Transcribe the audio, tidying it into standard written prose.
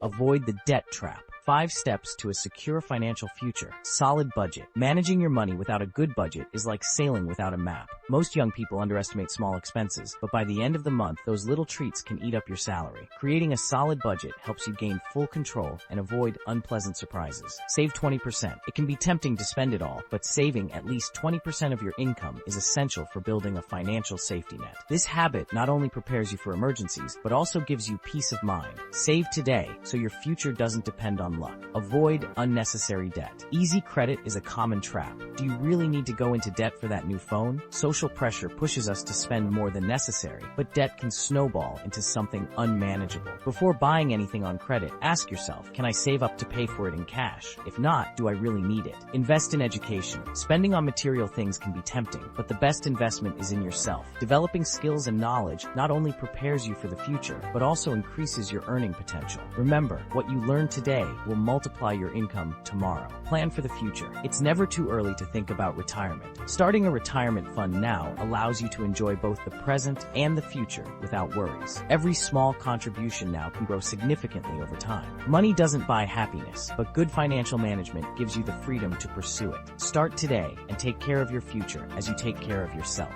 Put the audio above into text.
Avoid the debt trap. 5 steps to a secure financial future. Solid budget. Managing your money without a good budget is like sailing without a map. Most young people underestimate small expenses, but by the end of the month, those little treats can eat up your salary. Creating a solid budget helps you gain full control and avoid unpleasant surprises. Save 20%. It can be tempting to spend it all, but saving at least 20% of your income is essential for building a financial safety net. This habit not only prepares you for emergencies, but also gives you peace of mind. Save today so your future doesn't depend on luck. Avoid unnecessary debt. Easy credit is a common trap. Do you really need to go into debt for that new phone? Social pressure pushes us to spend more than necessary, but debt can snowball into something unmanageable. Before buying anything on credit, ask yourself, can I save up to pay for it in cash? If not, do I really need it? Invest in education. Spending on material things can be tempting, but the best investment is in yourself. Developing skills and knowledge not only prepares you for the future, but also increases your earning potential. Remember, what you learn today will multiply your income tomorrow. Plan for the future. It's never too early to think about retirement. Starting a retirement fund now allows you to enjoy both the present and the future without worries. Every small contribution now can grow significantly over time. Money doesn't buy happiness, but good financial management gives you the freedom to pursue it. Start today and take care of your future as you take care of yourself.